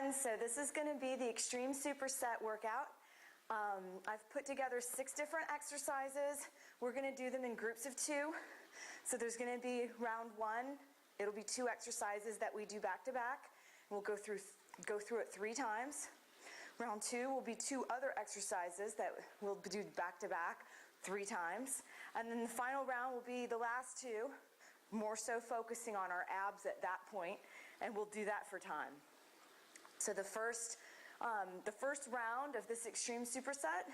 friends, so this is going to be the Extreme Superset Workout. I've put together 6 different exercises. We're going to do them in groups of 2. So there's going to be round 1. It'll be 2 exercises that we do back to back. We'll go through it 3 times. Round 2 will be 2 other exercises that we'll do back to back 3 times. And then the final round will be the last 2, more so focusing on our abs at that point, and we'll do that for time. So the first round of this Extreme Superset,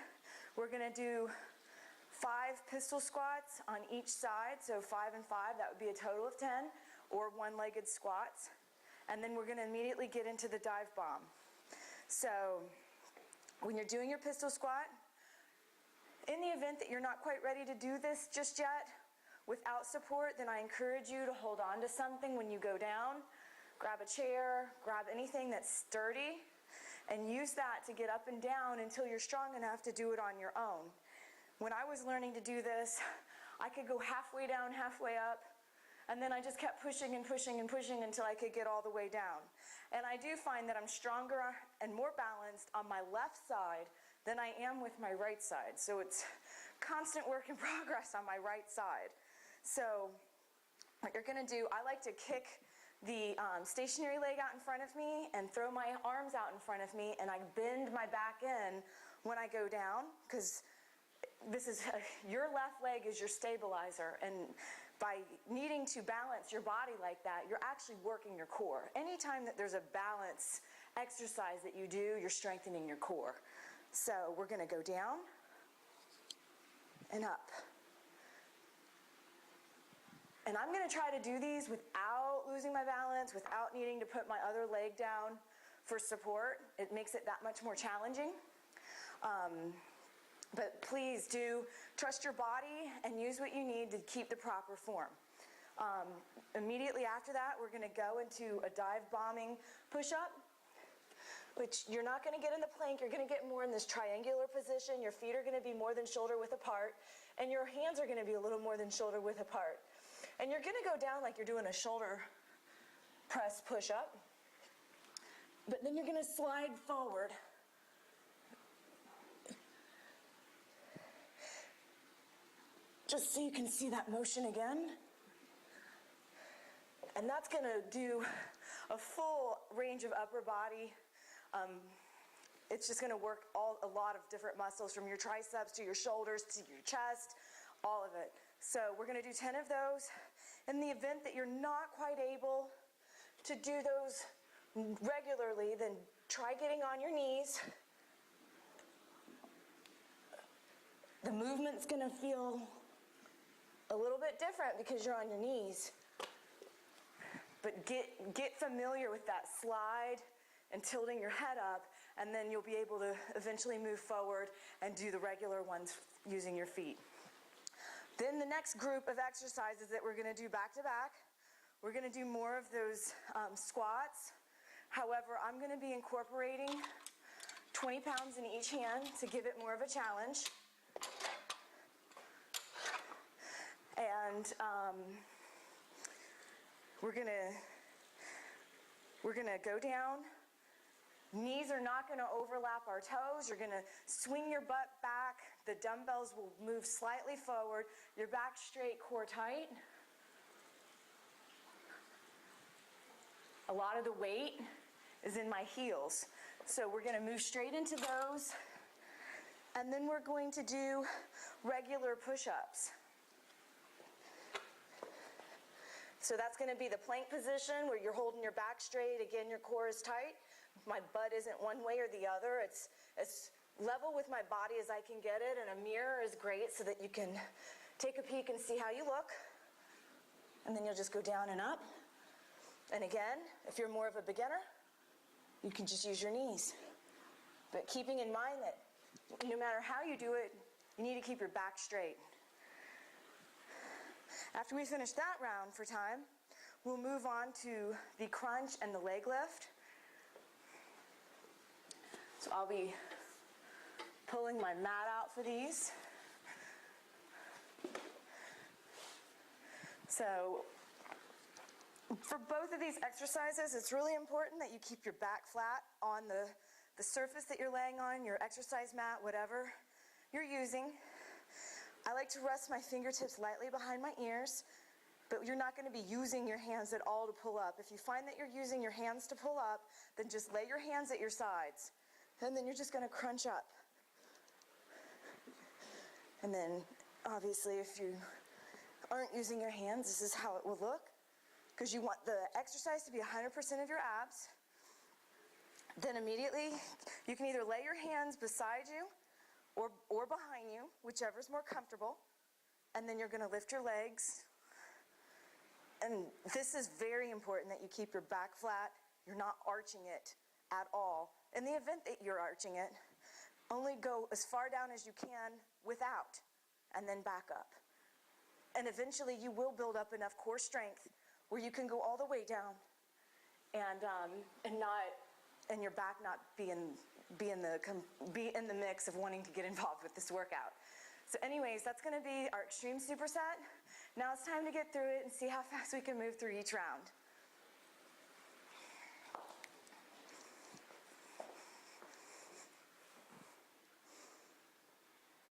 we're going to do 5 pistol squats on each side, so 5 and 5, that would be a total of 10, or one-legged squats. And then we're going to immediately get into the dive bomb. So when you're doing your pistol squat, in the event that you're not quite ready to do this just yet without support, then I encourage you to hold on to something when you go down. Grab a chair, grab anything that's sturdy, and use that to get up and down until you're strong enough to do it on your own. When I was learning to do this, I could go halfway down, halfway up, and then I just kept pushing and pushing and pushing until I could get all the way down. And I do find that I'm stronger and more balanced on my left side than I am with my right side. So it's constant work in progress on my right side. So what you're going to do, I like to kick the stationary leg out in front of me and throw my arms out in front of me, and I bend my back in when I go down, because this is your left leg is your stabilizer, and by needing to balance your body like that, you're actually working your core. Anytime that there's a balance exercise that you do, you're strengthening your core. So we're going to go down and up. And I'm going to try to do these without losing my balance, without needing to put my other leg down for support. It makes it that much more challenging. But please do trust your body and use what you need to keep the proper form. Immediately after that, we're going to go into a dive bombing push-up, which you're not going to get in the plank. You're going to get more in this triangular position. Your feet are going to be more than shoulder width apart, and your hands are going to be a little more than shoulder width apart. And you're going to go down like you're doing a shoulder press push-up, but then you're going to slide forward. Just so you can see that motion again. And that's going to do a full range of upper body. It's just going to work a lot of different muscles, from your triceps to your shoulders to your chest, all of it. So we're going to do 10 of those. In the event that you're not quite able to do those regularly, then try getting on your knees. The movement's going to feel a little bit different because you're on your knees. But get familiar with that slide and tilting your head up, and then you'll be able to eventually move forward and do the regular ones using your feet. Then the next group of exercises that we're going to do back to back, we're going to do more of those squats. However, I'm going to be incorporating 20 pounds in each hand to give it more of a challenge. And we're gonna go down. Knees are not going to overlap our toes. You're going to swing your butt back. The dumbbells will move slightly forward. Your back straight, core tight. A lot of the weight is in my heels. So we're going to move straight into those. And then we're going to do regular push-ups. So that's going to be the plank position where you're holding your back straight. Again, your core is tight. My butt isn't one way or the other. It's as level with my body as I can get it, and a mirror is great so that you can take a peek and see how you look. And then you'll just go down and up. And again, if you're more of a beginner, you can just use your knees. But keeping in mind that no matter how you do it, you need to keep your back straight. After we finish that round for time, we'll move on to the crunch and the leg lift. So I'll be pulling my mat out for these. So For both of these exercises, it's really important that you keep your back flat on the surface that you're laying on, your exercise mat, whatever you're using. I like to rest my fingertips lightly behind my ears, but you're not going to be using your hands at all to pull up. If you find that you're using your hands to pull up, then just lay your hands at your sides, and then you're just going to crunch up. And then, obviously, if you aren't using your hands, this is how it will look, because you want the exercise to be 100% of your abs. Then immediately, you can either lay your hands beside you or behind you, whichever is more comfortable, and then you're going to lift your legs. And this is very important that you keep your back flat. You're not arching it at all. In the event that you're arching it, only go as far down as you can without, and then back up. And eventually you will build up enough core strength where you can go all the way down and your back not be in the mix of wanting to get involved with this workout. So anyways, that's going to be our extreme superset. Now it's time to get through it and see how fast we can move through each round.